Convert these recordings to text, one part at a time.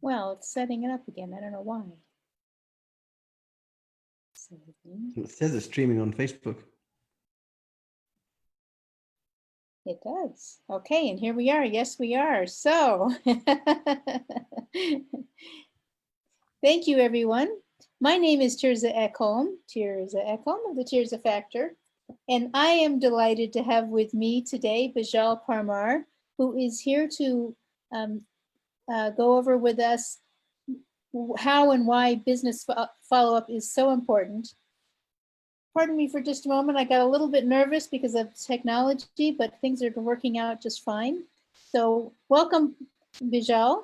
Well, it's setting it up again. I don't know why. It says it's streaming on Facebook. It does. Okay, and here we are. Yes, we are. So, thank you, everyone. My name is Tirza Ekholm of the Tirza Factor, and I am delighted to have with me today Beejel Parmar, who is here to um, go over with us how and why business follow-up is so important. Pardon me for just a moment. I got a little bit nervous because of technology, but things are working out just fine. So welcome, Beejel.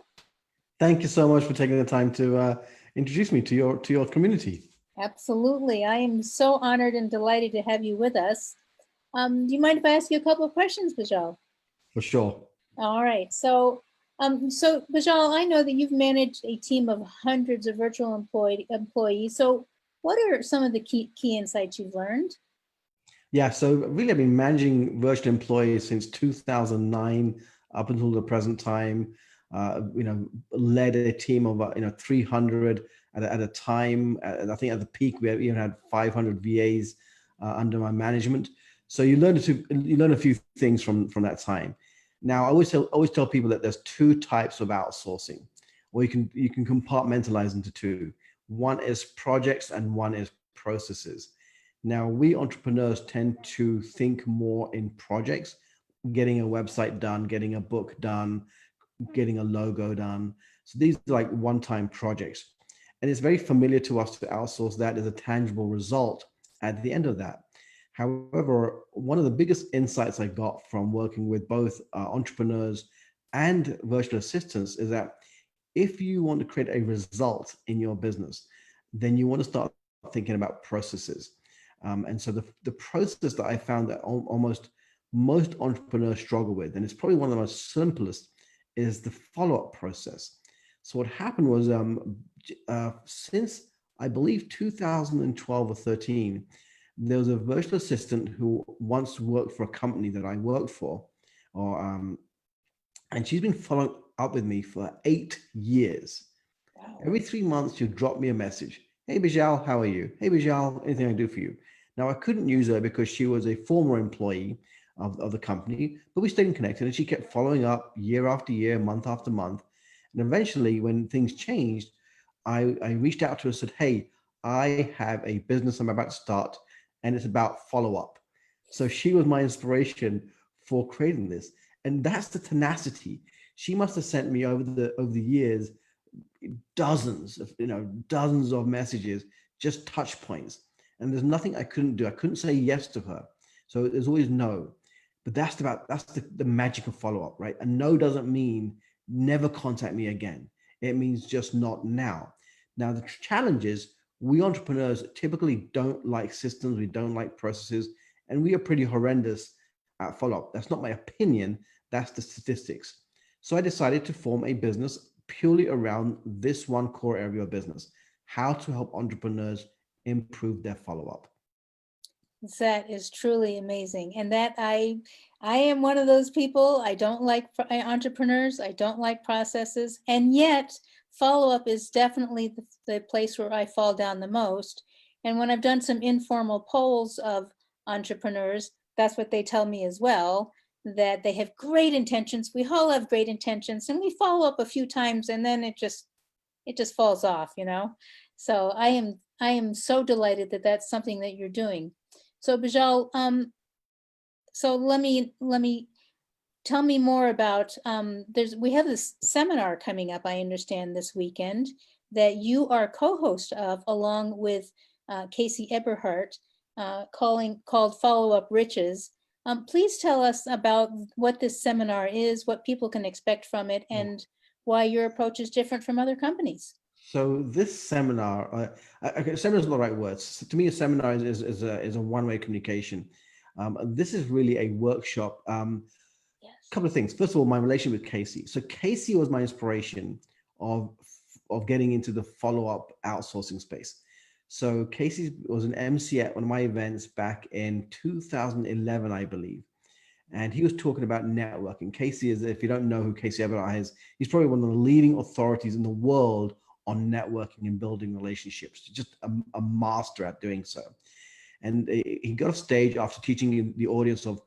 Thank you so much for taking the time to introduce me to your community. Absolutely. I am so honored and delighted to have you with us. Do you mind if I ask you a couple of questions, Beejel? For sure. All right. So Beejel, I know that you've managed a team of hundreds of virtual employees. So what are some of the key insights you've learned? Yeah, so really I've been managing virtual employees since 2009 up until the present time. Led a team of 300 at a time. I think at the peak we even had 500 VAs under my management. So you learn a few things from that time. Now I always tell people that there's two types of outsourcing, or you can compartmentalize into two. One is projects and one is processes. Now, we entrepreneurs tend to think more in projects, getting a website done, getting a book done, getting a logo done. So these are like one-time projects. And it's very familiar to us to outsource that as a tangible result at the end of that. However, one of the biggest insights I got from working with both entrepreneurs and virtual assistants is that if you want to create a result in your business, then you want to start thinking about processes. And so the process that I found that almost most entrepreneurs struggle with, and it's probably one of the most simplest, is the follow-up process. So what happened was since I believe 2012 or 13, there was a virtual assistant who once worked for a company that I worked for, or and she's been following up with me for 8 years. Wow. Every 3 months, she'll drop me a message. Hey, Bijal, how are you? Hey, Bijal, anything I can do for you? Now, I couldn't use her because she was a former employee of the company, but we stayed connected and she kept following up year after year, month after month. And eventually, when things changed, I reached out to her and said, hey, I have a business I'm about to start and it's about follow up. So she was my inspiration for creating this. And that's the tenacity. She must have sent me over the years dozens of messages, just touch points. And there's nothing I couldn't do. I couldn't say yes to her. So there's always no. But that's the magic of follow-up, right? A no doesn't mean never contact me again. It means just not now. Now the challenge is we entrepreneurs typically don't like systems, we don't like processes, and we are pretty horrendous at follow-up. That's not my opinion, that's the statistics. So I decided to form a business purely around this one core area of business, how to help entrepreneurs improve their follow-up. That is truly amazing. And that I am one of those people. I don't like entrepreneurs. I don't like processes. And yet follow-up is definitely the place where I fall down the most. And when I've done some informal polls of entrepreneurs, that's what they tell me as well, that they have great intentions. We all have great intentions and we follow up a few times and then it just falls off. So I am so delighted that that's something that you're doing. So Bijal, so let me tell me more about we have this seminar coming up, I understand, this weekend that you are co-host of along with Casey Eberhardt, called Follow Up Riches. Please tell us about what this seminar is, what people can expect from it, and why your approach is different from other companies. So this seminar, okay, seminar is not the right words. So to me, a seminar is a one-way communication. This is really a workshop. Yes. Couple of things. First of all, my relationship with Casey. So Casey was my inspiration of of getting into the follow-up outsourcing space. So Casey was an MC at one of my events back in 2011, I believe. And he was talking about networking. Casey is, if you don't know who Casey Everett is, he's probably one of the leading authorities in the world on networking and building relationships. Just a master at doing so. And he got a stage after teaching the audience of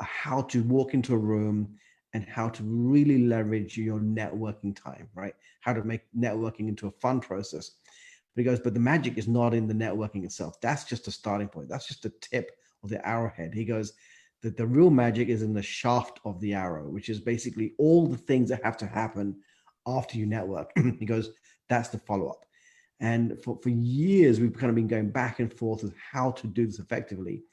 how to walk into a room and how to really leverage your networking time, right? How to make networking into a fun process. But he goes, but the magic is not in the networking itself. That's just a starting point. That's just the tip of the arrowhead. He goes, that the real magic is in the shaft of the arrow, which is basically all the things that have to happen after you network. He goes, that's the follow-up. And for years, we've kind of been going back and forth with how to do this effectively.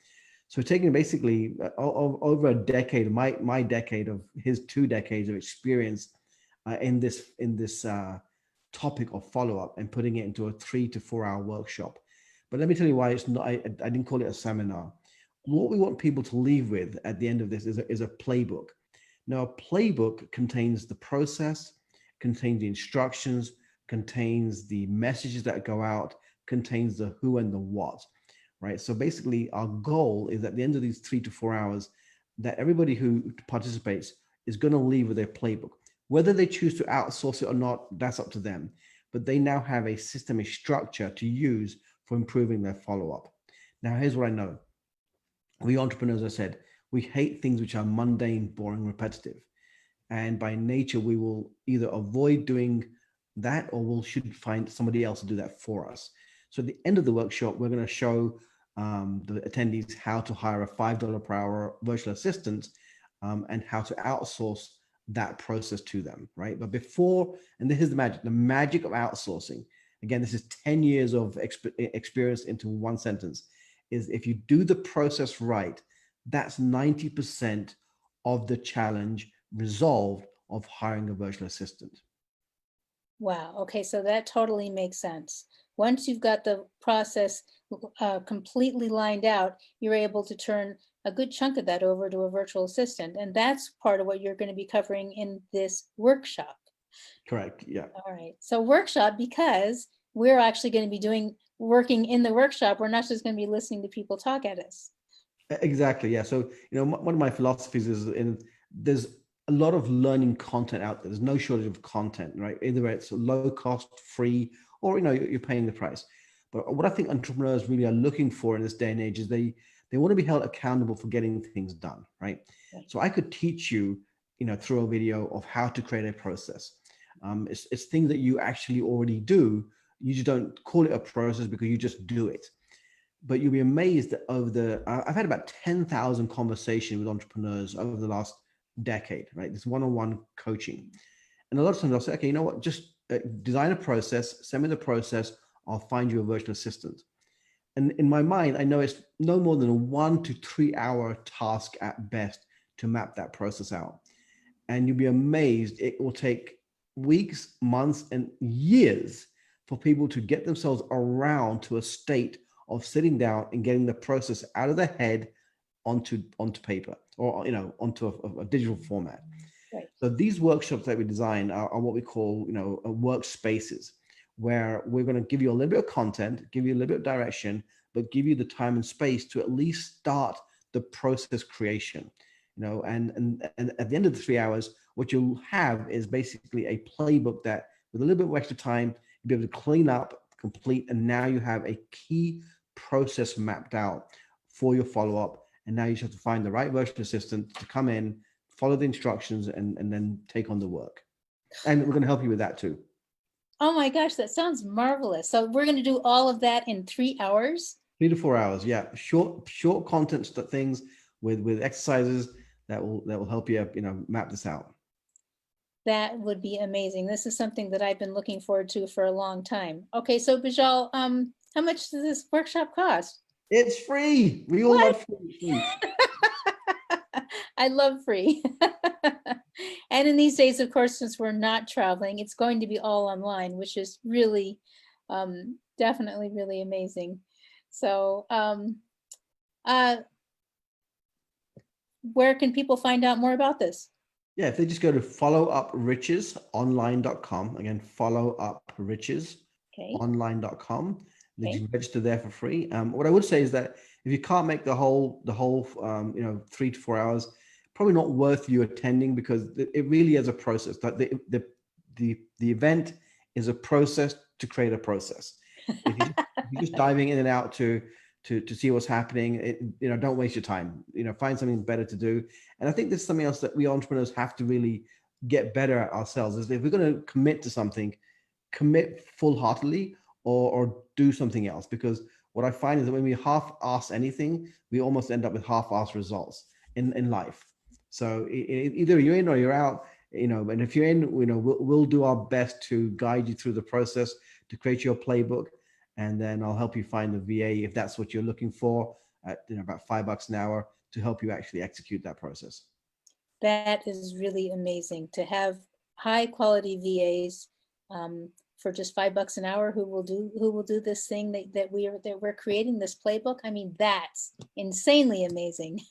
So we're taking basically over a decade, my decade of his 2 decades of experience in this topic of follow-up and putting it into a 3 to 4 hour workshop. But let me tell you why it's not. I didn't call it a seminar. What we want people to leave with at the end of this is a playbook. Now, a playbook contains the process, contains the instructions, contains the messages that go out, contains the who and the what, right? So basically, our goal is at the end of these 3 to 4 hours that everybody who participates is going to leave with their playbook. Whether they choose to outsource it or not, that's up to them. But they now have a system, a structure to use for improving their follow-up. Now, here's what I know. We entrepreneurs, I said, we hate things which are mundane, boring, repetitive. And by nature, we will either avoid doing that or we should find somebody else to do that for us. So at the end of the workshop, we're going to show the attendees how to hire a $5 per hour virtual assistant and how to outsource that process to them, right? But before, and this is the magic of outsourcing. Again, this is 10 years of experience into one sentence, is if you do the process right, that's 90% of the challenge resolved of hiring a virtual assistant. Wow. Okay, so that totally makes sense. Once you've got the process completely lined out, you're able to turn a good chunk of that over to a virtual assistant. And that's part of what you're going to be covering in this workshop. Correct. Yeah. All right. So workshop, because we're actually going to be working in the workshop. We're not just going to be listening to people talk at us. Exactly. Yeah. So, one of my philosophies is there's a lot of learning content out there. There's no shortage of content, right? Either it's low cost, free, or, you're paying the price. But what I think entrepreneurs really are looking for in this day and age is they want to be held accountable for getting things done, right? Right. So I could teach you, through a video of how to create a process. It's things that you actually already do. You just don't call it a process because you just do it. But you'll be amazed that I've had about 10,000 conversations with entrepreneurs over the last decade, right? This one-on-one coaching. And a lot of times I'll say, okay, you know what, just design a process, send me the process, I'll find you a virtual assistant. And in my mind, I know it's no more than a 1 to 3 hour task at best to map that process out. And you'll be amazed. It will take weeks, months, and years for people to get themselves around to a state of sitting down and getting the process out of their head onto paper or onto a digital format. Right. So these workshops that we design are what we call workspaces, where we're going to give you a little bit of content, give you a little bit of direction, but give you the time and space to at least start the process creation. And at the end of the 3 hours, what you'll have is basically a playbook that, with a little bit of extra time, you'll be able to clean up, complete, and now you have a key process mapped out for your follow-up. And now you just have to find the right virtual assistant to come in, follow the instructions, and then take on the work. And we're going to help you with that too. Oh my gosh, that sounds marvelous. So we're going to do all of that in 3 hours? 3 to 4 hours, yeah. Short content things with exercises that will help you map this out. That would be amazing. This is something that I've been looking forward to for a long time. Okay, so Beejel, how much does this workshop cost? It's free. We all What? love free. I love free. And in these days, of course, since we're not traveling, it's going to be all online, which is really, definitely really amazing. So, where can people find out more about this? Yeah, if they just go to followuprichesonline.com, again, followuprichesonline.com, they Okay. can register there for free. What I would say is that if you can't make the whole 3 to 4 hours, probably not worth you attending, because it really is a process. That the event is a process to create a process. If you're just diving in and out to see what's happening, don't waste your time. Find something better to do. And I think there's something else that we entrepreneurs have to really get better at ourselves, is if we're going to commit to something, commit full-heartedly, or do something else. Because what I find is that when we half-ass anything, we almost end up with half-ass results in life. So either you're in or you're out. And if you're in, we'll do our best to guide you through the process to create your playbook, and then I'll help you find the VA if that's what you're looking for, at about $5 an hour, to help you actually execute that process. That is really amazing to have high quality VAs for just $5 an hour who will do this thing that we're creating, this playbook. I mean, that's insanely amazing.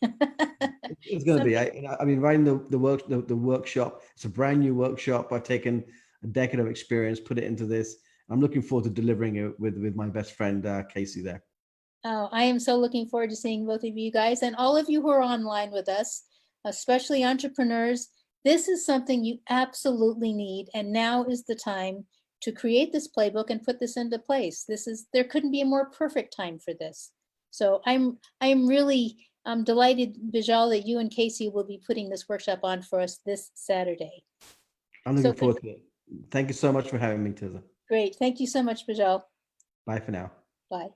It's going to be. I mean, running the workshop. It's a brand new workshop. I've taken a decade of experience, put it into this. I'm looking forward to delivering it with my best friend Casey there. Oh, I am so looking forward to seeing both of you guys and all of you who are online with us, especially entrepreneurs. This is something you absolutely need, and now is the time to create this playbook and put this into place. There couldn't be a more perfect time for this. So I'm really delighted, Bijal, that you and Casey will be putting this workshop on for us this Saturday. I'm looking So forward to it. Thank you so much for having me, Tiza. great. Thank you so much, Bijal. Bye for now. Bye.